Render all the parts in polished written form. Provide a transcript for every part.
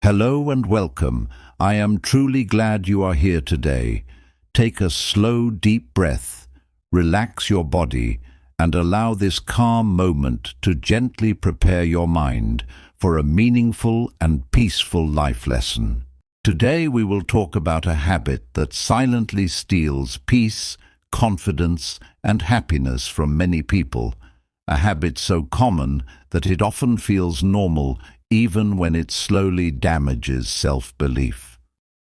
Hello and welcome. I am truly glad you are here today. Take a slow, deep breath, relax your body, and allow this calm moment to gently prepare your mind for a meaningful and peaceful life lesson. Today we will talk about a habit that silently steals peace, confidence, and happiness from many people. A habit so common that it often feels normal even when it slowly damages self-belief.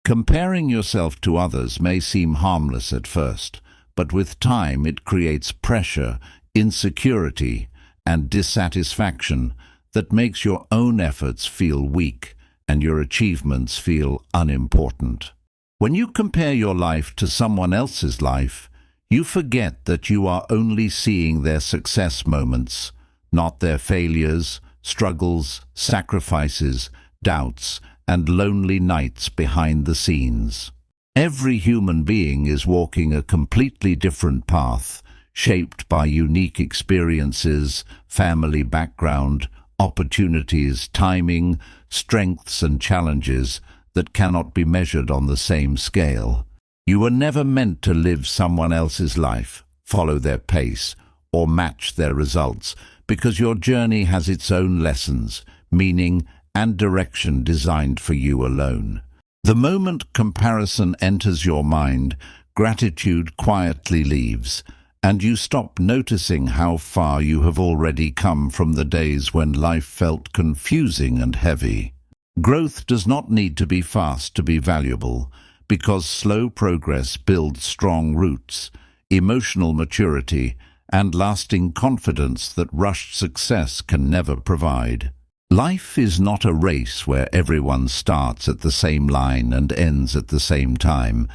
Comparing yourself to others may seem harmless at first, but with time it creates pressure, insecurity, and dissatisfaction that makes your own efforts feel weak and your achievements feel unimportant. When you compare your life to someone else's life, you forget that you are only seeing their success moments, not their failures, struggles, sacrifices, doubts, and lonely nights behind the scenes. Every human being is walking a completely different path, shaped by unique experiences, family background, opportunities, timing, strengths and challenges that cannot be measured on the same scale. You were never meant to live someone else's life, follow their pace, or match their results, because your journey has its own lessons, meaning, and direction designed for you alone. The moment comparison enters your mind, gratitude quietly leaves, and you stop noticing how far you have already come from the days when life felt confusing and heavy. Growth does not need to be fast to be valuable, because slow progress builds strong roots, emotional maturity, and lasting confidence that rushed success can never provide. Life is not a race where everyone starts at the same line and ends at the same time.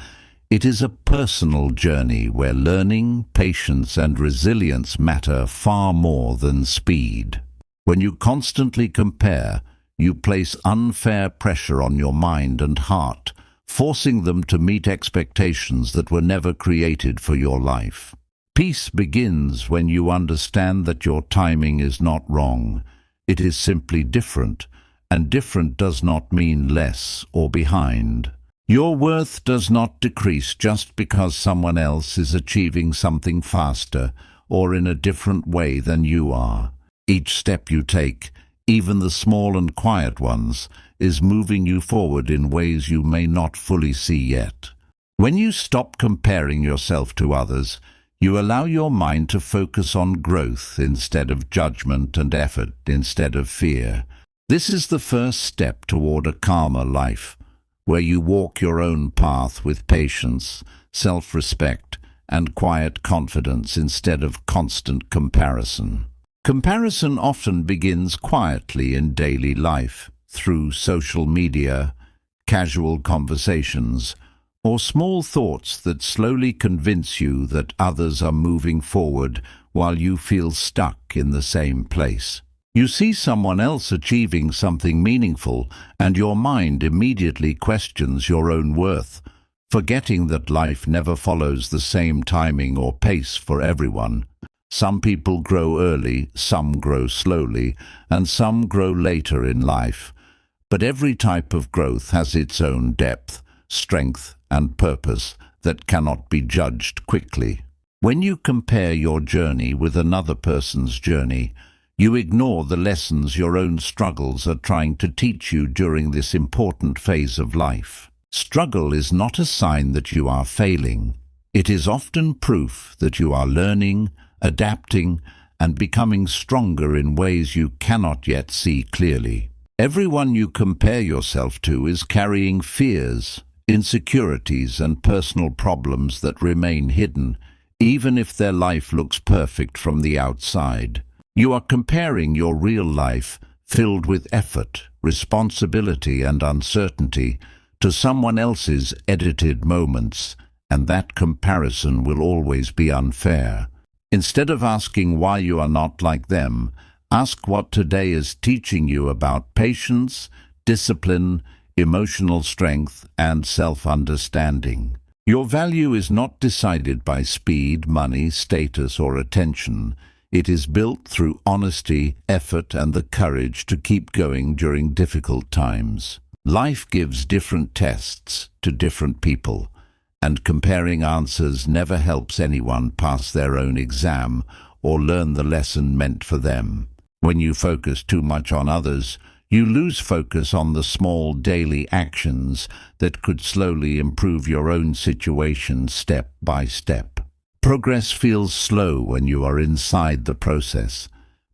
It is a personal journey where learning, patience, and resilience matter far more than speed. When you constantly compare, you place unfair pressure on your mind and heart, forcing them to meet expectations that were never created for your life. Peace begins when you understand that your timing is not wrong. It is simply different, and different does not mean less or behind. Your worth does not decrease just because someone else is achieving something faster or in a different way than you are. Each step you take, even the small and quiet ones, is moving you forward in ways you may not fully see yet. When you stop comparing yourself to others, you allow your mind to focus on growth instead of judgment and effort instead of fear. This is the first step toward a calmer life, where you walk your own path with patience, self-respect, and quiet confidence instead of constant comparison. Comparison often begins quietly in daily life, through social media, casual conversations, or small thoughts that slowly convince you that others are moving forward while you feel stuck in the same place. You see someone else achieving something meaningful, and your mind immediately questions your own worth, forgetting that life never follows the same timing or pace for everyone. Some people grow early, some grow slowly, and some grow later in life. But every type of growth has its own depth, strength, and purpose that cannot be judged quickly. When you compare your journey with another person's journey, you ignore the lessons your own struggles are trying to teach you during this important phase of life. Struggle is not a sign that you are failing. It is often proof that you are learning, adapting, and becoming stronger in ways you cannot yet see clearly. Everyone you compare yourself to is carrying fears, insecurities, and personal problems that remain hidden, even if their life looks perfect from the outside. You are comparing your real life, filled with effort, responsibility, and uncertainty, to someone else's edited moments, and that comparison will always be unfair. Instead of asking why you are not like them, ask what today is teaching you about patience, discipline, emotional strength, and self-understanding. Your value is not decided by speed, money, status, or attention. It is built through honesty, effort, and the courage to keep going during difficult times. Life gives different tests to different people, and comparing answers never helps anyone pass their own exam or learn the lesson meant for them. When you focus too much on others, you lose focus on the small daily actions that could slowly improve your own situation step by step. Progress feels slow when you are inside the process,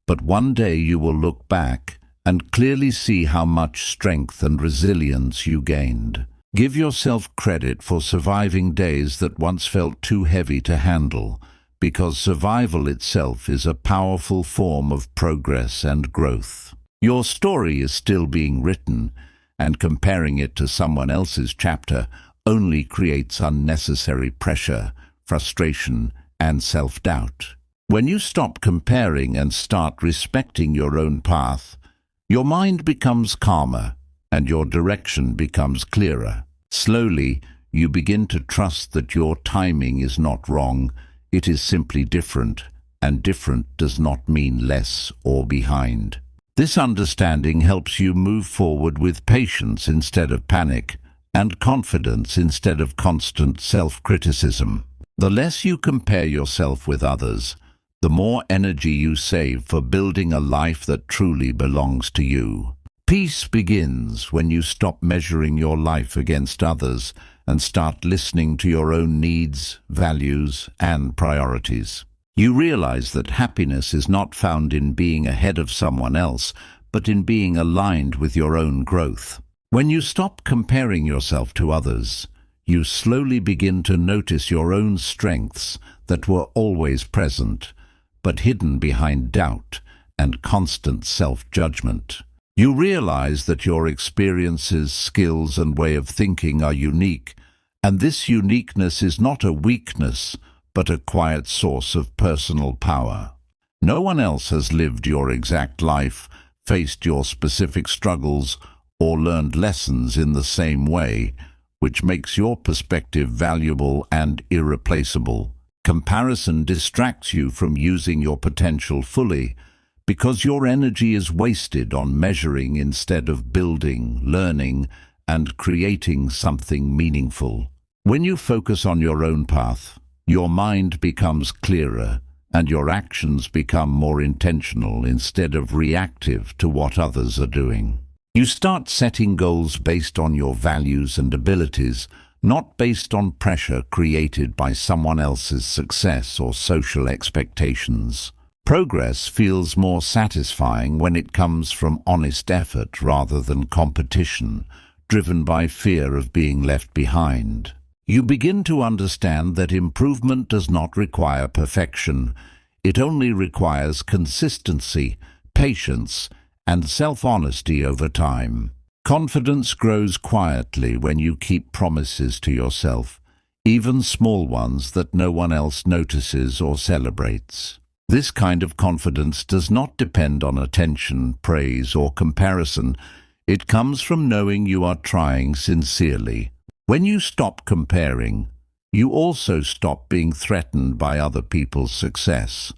but one day you will look back and clearly see how much strength and resilience you gained. Give yourself credit for surviving days that once felt too heavy to handle, because survival itself is a powerful form of progress and growth. Your story is still being written, and comparing it to someone else's chapter only creates unnecessary pressure, frustration, and self-doubt. When you stop comparing and start respecting your own path, your mind becomes calmer and your direction becomes clearer. Slowly, you begin to trust that your timing is not wrong, it is simply different, and different does not mean less or behind. This understanding helps you move forward with patience instead of panic, and confidence instead of constant self-criticism. The less you compare yourself with others, the more energy you save for building a life that truly belongs to you. Peace begins when you stop measuring your life against others and start listening to your own needs, values, and priorities. You realize that happiness is not found in being ahead of someone else, but in being aligned with your own growth. When you stop comparing yourself to others, you slowly begin to notice your own strengths that were always present, but hidden behind doubt and constant self-judgment. You realize that your experiences, skills, and way of thinking are unique, and this uniqueness is not a weakness, but a quiet source of personal power. No one else has lived your exact life, faced your specific struggles, or learned lessons in the same way, which makes your perspective valuable and irreplaceable. Comparison distracts you from using your potential fully, because your energy is wasted on measuring instead of building, learning, and creating something meaningful. When you focus on your own path, your mind becomes clearer, and your actions become more intentional instead of reactive to what others are doing. You start setting goals based on your values and abilities, not based on pressure created by someone else's success or social expectations. Progress feels more satisfying when it comes from honest effort rather than competition, driven by fear of being left behind. You begin to understand that improvement does not require perfection. It only requires consistency, patience, and self-honesty over time. Confidence grows quietly when you keep promises to yourself, even small ones that no one else notices or celebrates. This kind of confidence does not depend on attention, praise, or comparison. It comes from knowing you are trying sincerely. When you stop comparing, you also stop being threatened by other people's success,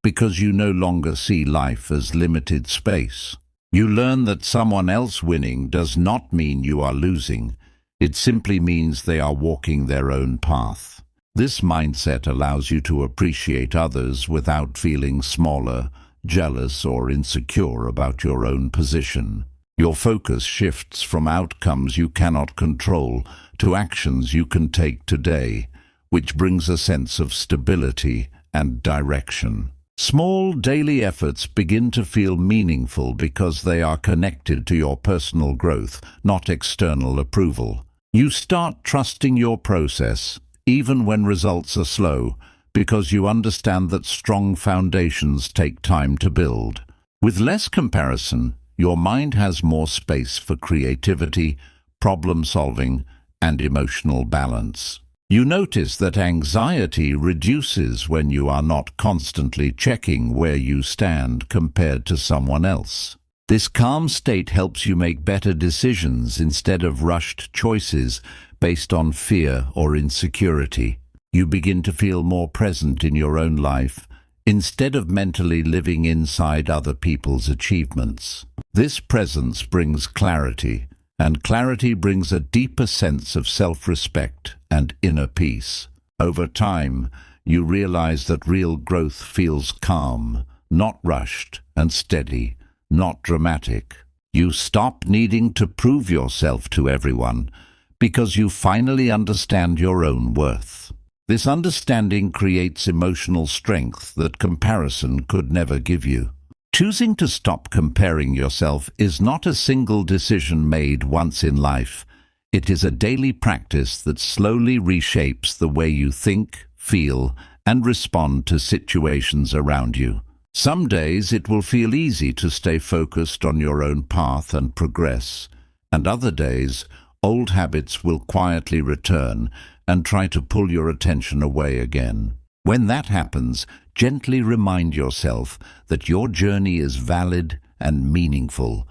because you no longer see life as limited space. You learn that someone else winning does not mean you are losing. It simply means they are walking their own path. This mindset allows you to appreciate others without feeling smaller, jealous, or insecure about your own position. Your focus shifts from outcomes you cannot control to actions you can take today, which brings a sense of stability and direction. Small daily efforts begin to feel meaningful because they are connected to your personal growth, not external approval. You start trusting your process, even when results are slow, because you understand that strong foundations take time to build. With less comparison, your mind has more space for creativity, problem-solving, and emotional balance. You notice that anxiety reduces when you are not constantly checking where you stand compared to someone else. This calm state helps you make better decisions instead of rushed choices based on fear or insecurity. You begin to feel more present in your own life instead of mentally living inside other people's achievements. This presence brings clarity, and clarity brings a deeper sense of self-respect and inner peace. Over time, you realize that real growth feels calm, not rushed, and steady, not dramatic. You stop needing to prove yourself to everyone because you finally understand your own worth. This understanding creates emotional strength that comparison could never give you. Choosing to stop comparing yourself is not a single decision made once in life. It is a daily practice that slowly reshapes the way you think, feel, and respond to situations around you. Some days it will feel easy to stay focused on your own path and progress, and other days old habits will quietly return and try to pull your attention away again. When that happens, gently remind yourself that your journey is valid and meaningful,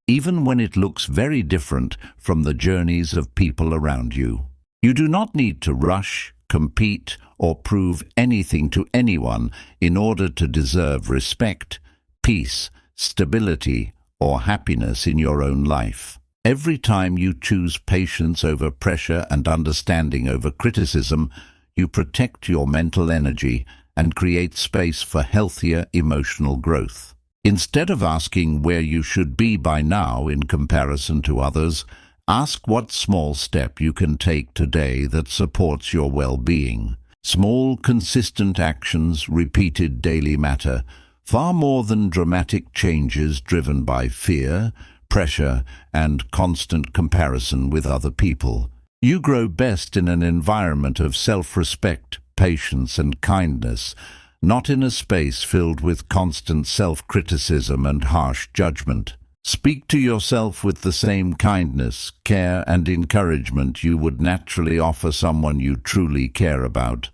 even when it looks very different from the journeys of people around you. You do not need to rush, compete, or prove anything to anyone in order to deserve respect, peace, stability, or happiness in your own life. Every time you choose patience over pressure and understanding over criticism, you protect your mental energy and create space for healthier emotional growth. Instead of asking where you should be by now in comparison to others, ask what small step you can take today that supports your well-being. Small, consistent actions repeated daily matter far more than dramatic changes driven by fear, pressure, and constant comparison with other people. You grow best in an environment of self-respect, patience, and kindness, not in a space filled with constant self-criticism and harsh judgment. Speak to yourself with the same kindness, care, and encouragement you would naturally offer someone you truly care about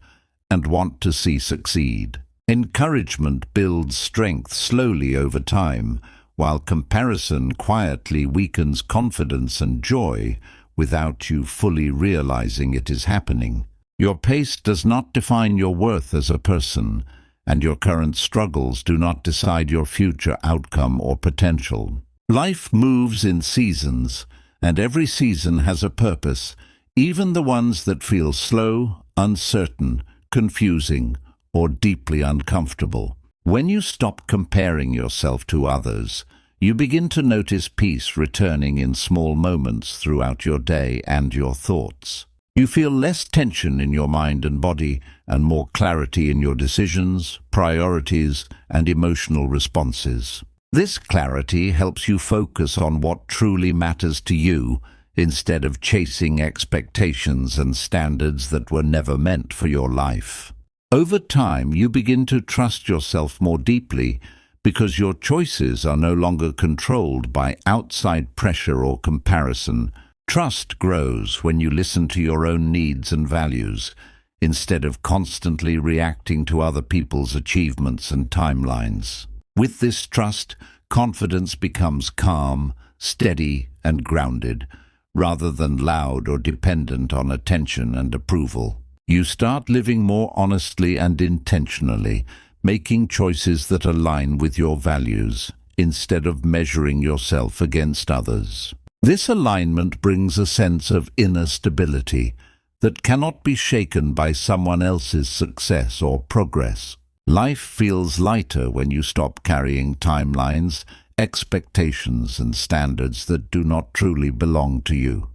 and want to see succeed. Encouragement builds strength slowly over time, while comparison quietly weakens confidence and joy without you fully realizing it is happening. Your pace does not define your worth as a person, and your current struggles do not decide your future outcome or potential. Life moves in seasons, and every season has a purpose, even the ones that feel slow, uncertain, confusing, or deeply uncomfortable. When you stop comparing yourself to others, you begin to notice peace returning in small moments throughout your day and your thoughts. You feel less tension in your mind and body and more clarity in your decisions, priorities, and emotional responses. This clarity helps you focus on what truly matters to you instead of chasing expectations and standards that were never meant for your life. Over time, you begin to trust yourself more deeply because your choices are no longer controlled by outside pressure or comparison. Trust grows when you listen to your own needs and values, instead of constantly reacting to other people's achievements and timelines. With this trust, confidence becomes calm, steady, and grounded, rather than loud or dependent on attention and approval. You start living more honestly and intentionally, making choices that align with your values, instead of measuring yourself against others. This alignment brings a sense of inner stability that cannot be shaken by someone else's success or progress. Life feels lighter when you stop carrying timelines, expectations, and standards that do not truly belong to you.